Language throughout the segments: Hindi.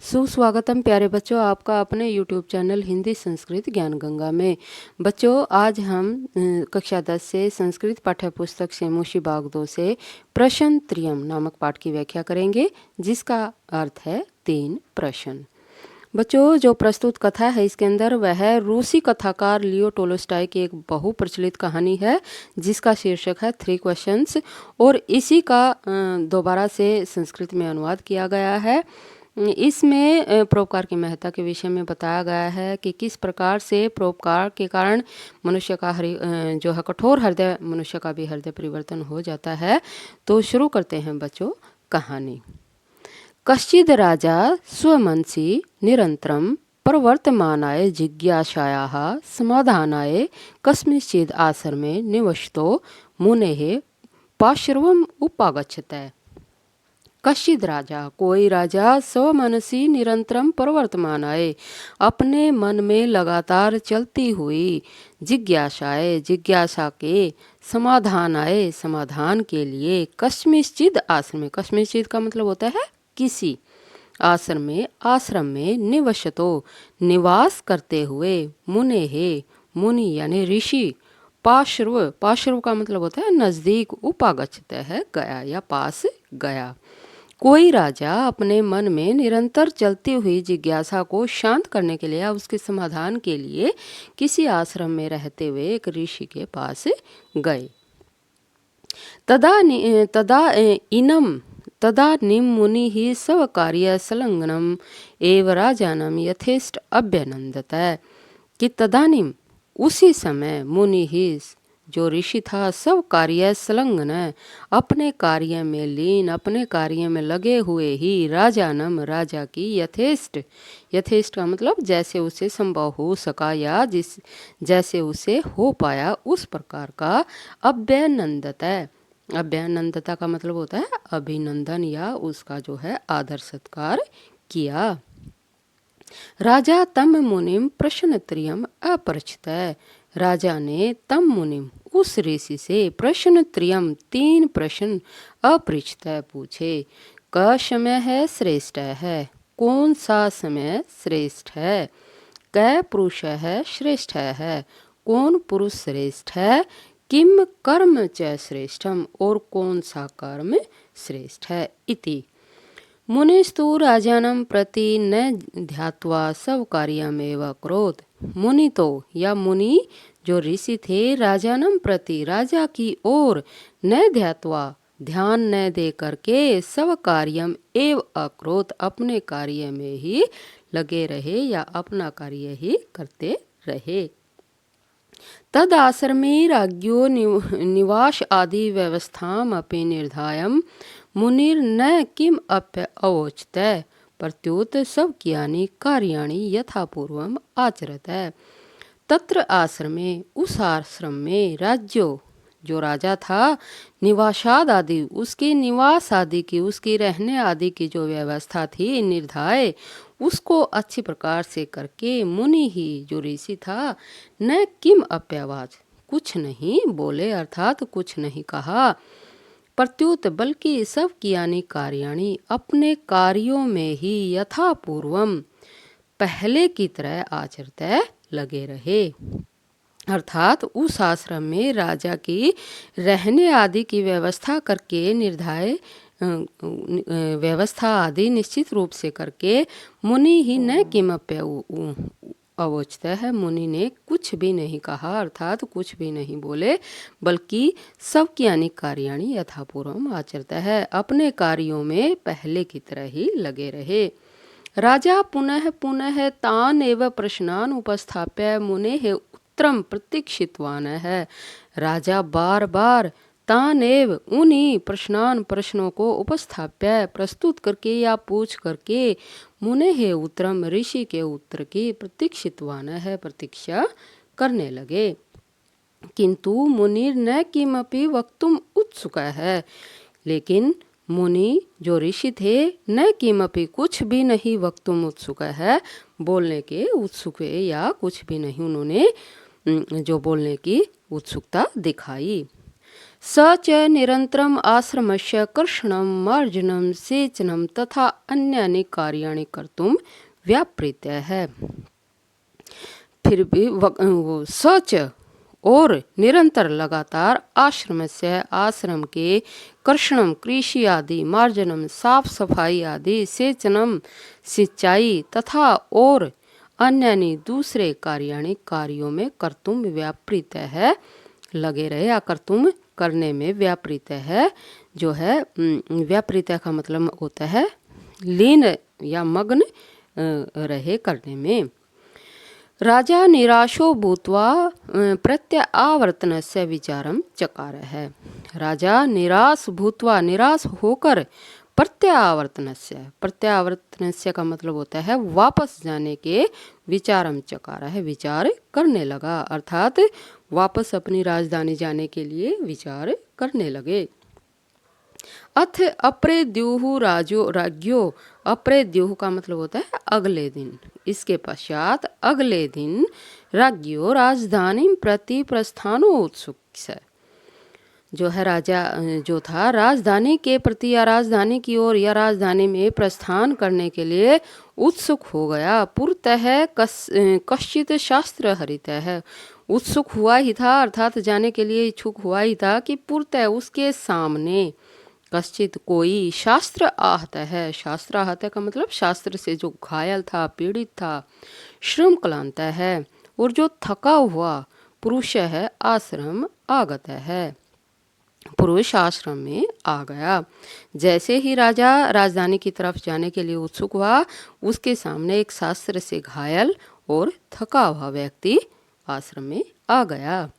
सुस्वागतम प्यारे बच्चों, आपका अपने YouTube चैनल हिंदी संस्कृत ज्ञान गंगा में। बच्चों, आज हम कक्षा 10 से संस्कृत पाठ्य पुस्तक से मुशी बागदो से प्रश्न त्रियम नामक पाठ की व्याख्या करेंगे, जिसका अर्थ है 3 प्रश्न। बच्चों, जो प्रस्तुत कथा है इसके अंदर वह रूसी कथाकार लियो टोल्स्टॉय की एक बहुप्रचलित कहानी है, जिसका शीर्षक है 3 क्वेश्चंस, और इसी का दोबारा से संस्कृत में अनुवाद किया गया है। इसमें परोपकार की महत्ता के विषय में बताया गया है कि किस प्रकार से परोपकार के कारण मनुष्य का जो है कठोर हृदय मनुष्य का भी हृदय परिवर्तन हो जाता है। तो शुरू करते हैं बच्चों कहानी। कश्चिद राजा स्वमनसि निरंतरं प्रवर्तमानाय जिज्ञासायाः समाधानाय कस्मिंश्चित् आश्रमे निवसतो मुनेः पार्श्वम् उपागच्छते। कश्चिद राजा, कोई राजा स्वमनसी निरंतरम प्रवर्तमानाय, अपने मन में लगातार चलती हुई जिज्ञासा के समाधानाय, समाधान के लिए कस्मिंश्चित् आश्रम में, कस्मिंश्चित् का मतलब होता है किसी आश्रम में निवसतो, निवास करते हुए मुनि यानी ऋषि पार्श्व का मतलब होता है नजदीक, उपागच्छते है गया या पास गया। कोई राजा अपने मन में निरंतर चलती हुई जिज्ञासा को शांत करने के लिए या उसके समाधान के लिए किसी आश्रम में रहते हुए एक ऋषि के पास गए। तदा निम मुनि ही स्व कार्य संलग्नम एव राजानम यथेष्ट अभ्यनंदत। कि तदानिम उसी समय मुनि ही जो ऋषि था सब कार्य संलग्न, अपने कार्य में लीन, अपने कार्य में लगे हुए ही राजानम राजा की यथेष्ट का मतलब जैसे उसे संभव हो सका या जैसे उसे हो पाया उस प्रकार का अभ्यनंदता का मतलब होता है अभिनंदन या उसका जो है आदर सत्कार किया। राजा तम मुनिम प्रश्नत्रयम् अपृच्छत। राजा ने तम मुनिम उस ऋषि से प्रश्न त्रियम 3 प्रश्न अपृच्छत पूछे। क समय है श्रेष्ठ है, कौन सा समय श्रेष्ठ है। कै पुरुष है श्रेष्ठ है, कौन पुरुष श्रेष्ठ है। किम कर्म च श्रेष्ठम, और कौन सा कर्म श्रेष्ठ है। इति मुनिस्तु राजानं प्रति न ध्यात्वा सब कार्यमेव अकरोत्। मुनि तो या मुनि जो ऋषि थे राजानम प्रति राजा की ओर न ध्यात्वा ध्यान न दे करके सब कार्यम एव अकरोत् अपने कार्य में ही लगे रहे या अपना कार्य ही करते रहे। तद आश्रमे राज्ञो निवास आदि व्यवस्थाम अपि निर्धायम् मुनिर न किम अप्य अवोचत। प्रत्युत सब कियानि कार्याणि यथापूर्वम आचरत। तत्र आश्रमे उस आश्रम में राज्यो जो राजा था निवासाद आदि उसके निवास आदि की उसकी रहने आदि की जो व्यवस्था थी निर्धाय उसको अच्छी प्रकार से करके मुनि ही जो ऋषि था न किम अप्यवाच कुछ नहीं बोले अर्थात कुछ नहीं कहा। प्रत्युत बल्कि सब कियानि कार्याणि अपने कार्यों में ही यथापूर्वम पहले की तरह आचरते लगे रहे। अर्थात उस आश्रम में राजा की रहने आदि की व्यवस्था करके निर्धारित व्यवस्था आदि निश्चित रूप से करके मुनि ही न किमप्य अवोचता है, मुनि ने कुछ भी नहीं कहा अर्थात कुछ भी नहीं बोले, बल्कि सब कियानि कार्याणि यथापूर्वम आचरता है अपने कार्यों में पहले की तरह ही लगे रहे। राजा पुनः पुनः तान एव प्रश्नान उपस्थाप्य मुनेः उत्तरम प्रतीक्षितवान है। राजा बार बार तान एव उन्हीं प्रश्नों को उपस्थाप्य प्रस्तुत करके या पूछ करके मुनेः उत्तरम ऋषि के उत्तर की प्रतीक्षितवान है प्रतीक्षा करने लगे। किंतु मुनिर न किमपि वक्तुम उत्सुक है, लेकिन मुनि जो ऋषि थे न किमपि कुछ भी नहीं वक्तुम उत्सुक है बोलने के उत्सुक या कुछ भी नहीं उन्होंने जो बोलने की उत्सुकता दिखाई। स च निरन्तरम् आश्रमस्य कर्षणं मार्जनं सेचनं तथा अन्यानि कार्याणि कर्तुं व्यापृतः। फिर भी वो सच और निरंतर लगातार आश्रम से आश्रम के कर्षणम कृषि आदि मार्जनम साफ सफाई आदि सेचनम सिंचाई तथा और अन्य दूसरे कार्याणि कार्यों में कर्तुम व्यापृत है, लगे रहे या कर्तुम करने में व्यापृत है। जो है व्यापृत का मतलब होता है लीन या मग्न रहे करने में। राजा निराशो भूत्वा प्रत्यावर्तनस्य विचारम चकार है। राजा निराश भूत्वा निराश होकर प्रत्यावर्तनस्य का मतलब होता है वापस जाने के विचारम चकार है, विचार करने लगा, अर्थात वापस अपनी राजधानी जाने के लिए विचार करने लगे। अथ अप्रेद्युः राज्यो, अप्रेद्युः का मतलब होता है अगले दिन। इसके पश्चात अगले दिन राज्यो राजधानी प्रति प्रस्थानो उत्सुक है। जो है राजा जो था राजधानी के प्रति या राजधानी की ओर या राजधानी में प्रस्थान करने के लिए उत्सुक हो गया। पुरतः कश्चित शास्त्र हरित है, उत्सुक हुआ ही था अर्थात जाने के लिए इच्छुक हुआ ही था कि पुरतः उसके सामने कश्चित कोई शास्त्र आहत है। शास्त्र आहत का मतलब शास्त्र से जो घायल था, पीड़ित था, श्रम क्लांत है और जो थका हुआ पुरुष है आश्रम आगत है, पुरुष आश्रम में आ गया। जैसे ही राजा राजधानी की तरफ जाने के लिए उत्सुक हुआ, उसके सामने एक शास्त्र से घायल और थका हुआ व्यक्ति आश्रम में आ गया।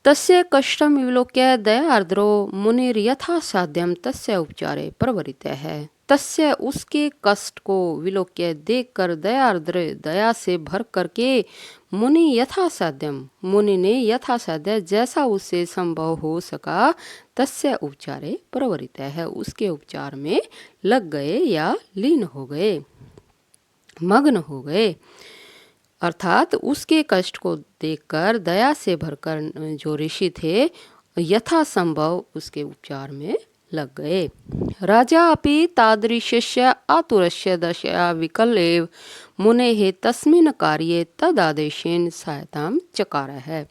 तस्य कष्टम विलोक्य दयार्द्रो मुनिर यथा साध्यम तस्य उपचारे प्रवृत्त है। तस्य उसके कष्ट को विलोक्य देखकर दयार्द्र दया से भर करके मुनि यथा साध्यम, मुनि ने यथा साध्य जैसा उससे संभव हो सका तस्य उपचारे प्रवृत्त है, उसके उपचार में लग गए या लीन हो गए, मग्न हो गए। अर्थात उसके कष्ट को देखकर दया से भरकर जो ऋषि थे यथासंभव उसके उपचार में लग गए। राजा अपि तादृशस्य आतुरस्य दशया विकल एव मुनेः तस्मिन् कार्ये तदादेशेन सहायतां चकार है।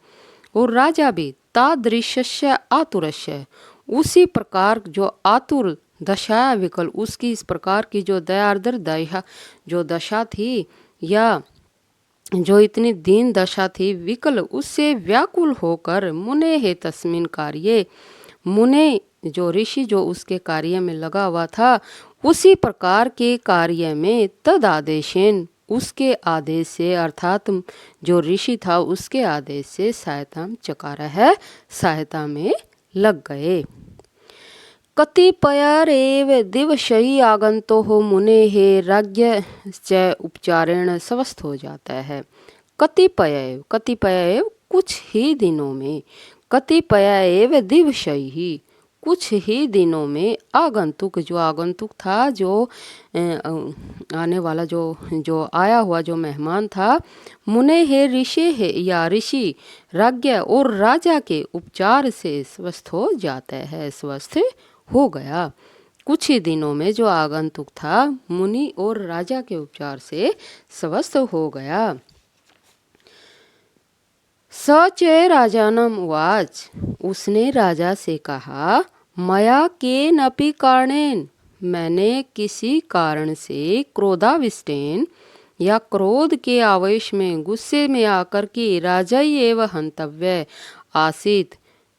और राजा भी तादृशस्य आतुरस्य उसी प्रकार जो आतुर दशा विकल उसकी इस प्रकार की जो दयार्द्र दया जो दशा थी या जो इतनी दीन दशा थी विकल उससे व्याकुल होकर मुने है तस्मिन कार्य, मुने जो ऋषि जो उसके कार्य में लगा हुआ था उसी प्रकार के कार्य में तद आदेशेन उसके आदेश से अर्थात जो ऋषि था उसके आदेश से सहायता चकार है, सहायता में लग गए। कतिपयरेव दिवशयी आगंतो हो मुने हे राज्य च उपचारेण स्वस्थ हो जाता है। कतिपय कुछ ही दिनों में, कतिपय दिवशयी ही कुछ ही दिनों में आगंतुक जो आगंतुक था जो आने वाला जो आया हुआ जो मेहमान था मुने हे ऋषि है या ऋषि राज्य और राजा के उपचार से स्वस्थ हो जाता है, स्वस्थ हो गया। कुछ ही दिनों में जो आगंतुक था मुनि और राजा के उपचार से स्वस्थ हो गया। सच राजानम उवाच, उसने राजा से कहा मया केनपि कारणेन, मैंने किसी कारण से क्रोधाविष्टेन या क्रोध के आवेश में गुस्से में आकर के राजा एवं हंतव्य आसित,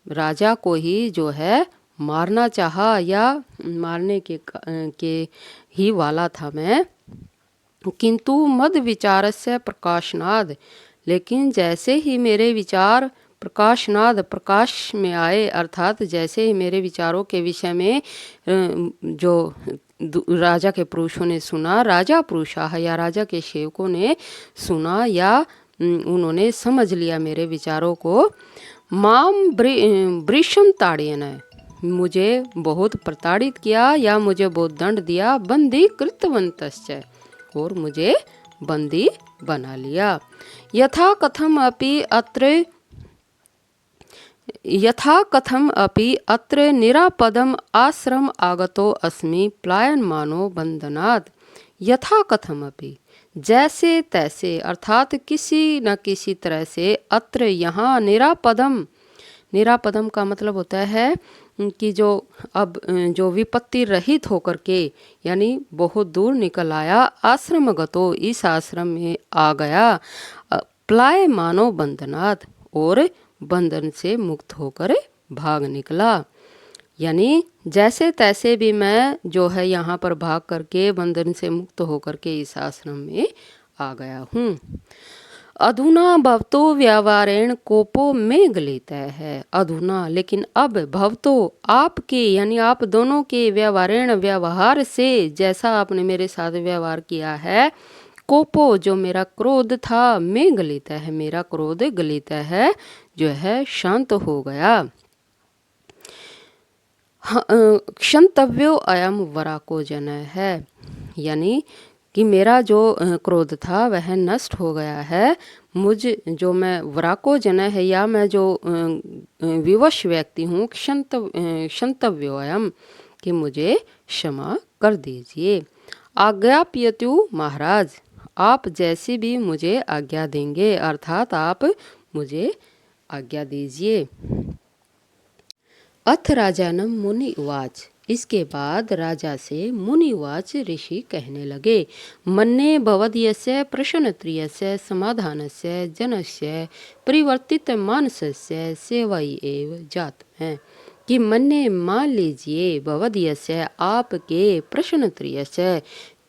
राजा को ही जो है मारना चाहा या मारने के ही वाला था मैं। किंतु मद विचारस्य प्रकाशनाद, लेकिन जैसे ही मेरे विचार प्रकाशनाद प्रकाश में आए अर्थात जैसे ही मेरे विचारों के विषय में जो राजा के पुरुषों ने सुना, राजा पुरुषाः या राजा के सेवकों ने सुना या उन्होंने समझ लिया मेरे विचारों को, माम वृषम ताड़ेन, मुझे बहुत प्रताड़ित किया या मुझे बहुत दंड दिया, बंदी कृतवन्तश्च, और मुझे बंदी बना लिया। यथा कथम अपि अत्र यथा कथम अपि अत्र निरापदम आश्रम आगतो अस्मि प्लायनमानो बंधनात्। यथा कथम अपि, जैसे तैसे, अर्थात किसी न किसी तरह से, अत्र यहाँ, निरापदम, निरापदम का मतलब होता है कि जो अब जो विपत्ति रहित होकर के, यानी बहुत दूर निकल आया, आश्रमगतो, इस आश्रम में आ गया, प्लाय मानो बंधनात्, और बंधन से मुक्त होकर भाग निकला। यानी जैसे तैसे भी मैं जो है यहाँ पर भाग करके बंधन से मुक्त होकर के इस आश्रम में आ गया हूँ। अधुना भवतो व्यवहारेण कोपो में गलिता है। अधुना, लेकिन अब, भवतो, आपके, यानी आप दोनों के, व्यवहारेण, व्यवहार से, जैसा आपने मेरे साथ व्यवहार किया है, कोपो, जो मेरा क्रोध था, में गलिता है, मेरा क्रोध गलिता है, जो है शांत हो गया। क्षंतव्यो अयम वराको जन है, यानी कि मेरा जो क्रोध था वह नष्ट हो गया है। मुझ जो मैं वराको जन है, या मैं जो विवश व्यक्ति हूँ, क्षंतव्यो अयम, कि मुझे क्षमा कर दीजिए। आज्ञाप्यतु महाराज, आप जैसी भी मुझे आज्ञा देंगे, अर्थात आप मुझे आज्ञा दीजिए। अथ राजानम मुनि उवाच, इसके बाद राजा से मुनि उवाच, ऋषि कहने लगे, मन्ये भवदीयस्य प्रश्नत्रयस्य समाधानस्य जनस्य परिवर्तित मानसस्य सेवाई एव जात है। कि मन्ये, मान लीजिए, भवदीयस्य, आपके, प्रश्नत्रयस्य,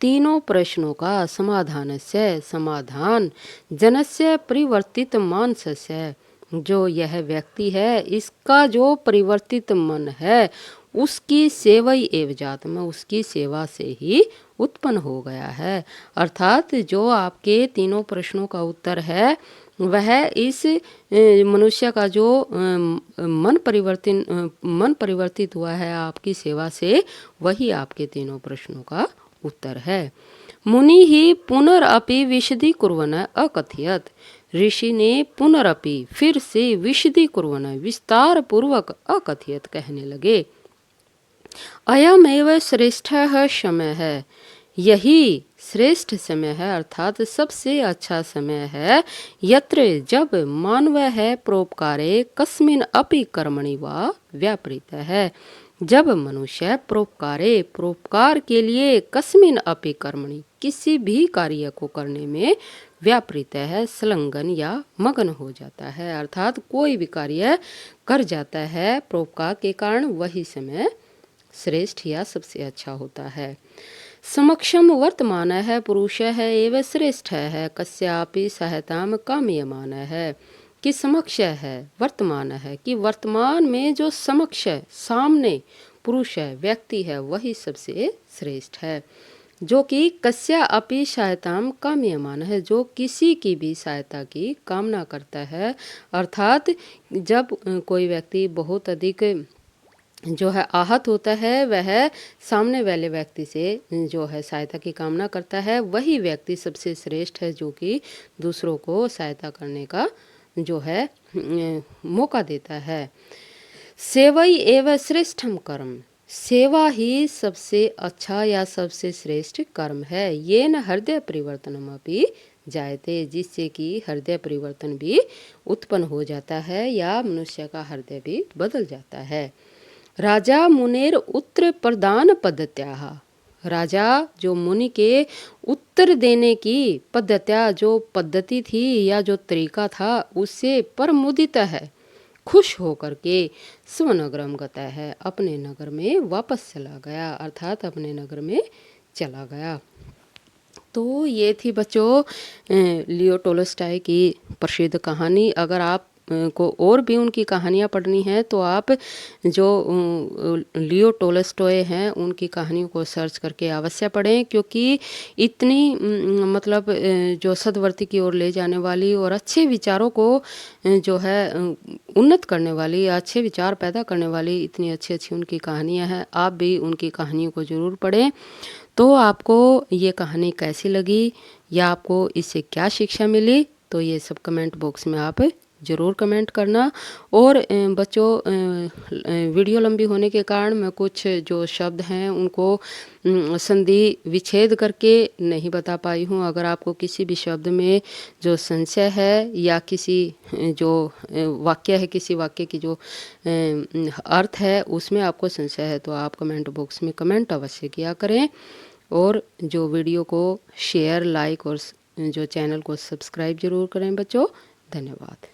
तीनों प्रश्नों का, समाधान से, समाधान, जनस्य परिवर्तित मानसस्य, जो यह व्यक्ति है इसका जो परिवर्तित मन है, उसकी सेवई एव जात, में उसकी सेवा से ही उत्पन्न हो गया है। अर्थात जो आपके तीनों प्रश्नों का उत्तर है, वह इस मनुष्य का जो मन परिवर्तित हुआ है आपकी सेवा से, वही आपके तीनों प्रश्नों का उत्तर है। मुनि ही पुनरअपि विशदि कुर्वन् अकथयत्, ऋषि ने पुनरअपि, फिर से, विशदि कुर्वन्, विस्तार पूर्वक, अकथयत्, कहने लगे, अयम एव श्रेष्ठः समय है, यही श्रेष्ठ समय है, अर्थात सबसे अच्छा समय है, यत्र, जब, मानव है, परोपकारे कस्मिन अपि कर्मणि वा व्यापृत है, जब मनुष्य परोपकारे, परोपकार के लिए, कस्मिन अपि कर्मणि, किसी भी कार्य को करने में, व्यापृत है, संलग्न या मग्न हो जाता है, अर्थात कोई भी कार्य कर जाता है परोपकार के कारण, वही समय श्रेष्ठ या सबसे अच्छा होता है। समक्षम वर्तमान है, पुरुष है, एवं श्रेष्ठ है, कस्यापि सहायताम काम्यमान है, कि समक्ष है, वर्तमान है, कि वर्तमान में जो समक्ष, सामने पुरुष है, व्यक्ति है, वही सबसे श्रेष्ठ है। जो कि कस्या अपि सहायताम काम्यमान है, जो किसी की भी सहायता की कामना करता है, अर्थात जब कोई व्यक्ति बहुत अधिक जो है आहत होता है, वह सामने वाले व्यक्ति से जो है सहायता की कामना करता है, वही व्यक्ति सबसे श्रेष्ठ है, जो कि दूसरों को सहायता करने का जो है मौका देता है। सेवई एवं श्रेष्ठम कर्म, सेवा ही सबसे अच्छा या सबसे श्रेष्ठ कर्म है। ये न हृदय परिवर्तनम अपि जायते, जिससे कि हृदय परिवर्तन भी उत्पन्न हो जाता है, या मनुष्य का हृदय भी बदल जाता है। राजा मुनेर उत्तर प्रदान पद्धत्याः, राजा जो मुनि के उत्तर देने की पद्धत्या, जो पद्धति थी या जो तरीका था, उससे परमुदित है, खुश होकर के, स्वनगरम गता है, अपने नगर में वापस चला गया, अर्थात अपने नगर में चला गया। तो ये थी बच्चों लियो टोल्स्टॉय की प्रसिद्ध कहानी। अगर आप को और भी उनकी कहानियाँ पढ़नी है तो आप जो लियो टोल्स्टॉय हैं उनकी कहानियों को सर्च करके अवश्य पढ़ें, क्योंकि इतनी मतलब जो सद्वर्ती की ओर ले जाने वाली और अच्छे विचारों को जो है उन्नत करने वाली, अच्छे विचार पैदा करने वाली इतनी अच्छी अच्छी उनकी कहानियाँ हैं। आप भी उनकी कहानियों को ज़रूर पढ़ें। तो आपको ये कहानी कैसी लगी या आपको इससे क्या शिक्षा मिली, तो ये सब कमेंट बॉक्स में आप ज़रूर कमेंट करना। और बच्चों वीडियो लंबी होने के कारण मैं कुछ जो शब्द हैं उनको संधि विच्छेद करके नहीं बता पाई हूँ। अगर आपको किसी भी शब्द में जो संशय है या किसी जो वाक्य है, किसी वाक्य की जो अर्थ है उसमें आपको संशय है तो आप कमेंट बॉक्स में कमेंट अवश्य किया करें। और जो वीडियो को शेयर, लाइक और जो चैनल को सब्सक्राइब ज़रूर करें बच्चों। धन्यवाद।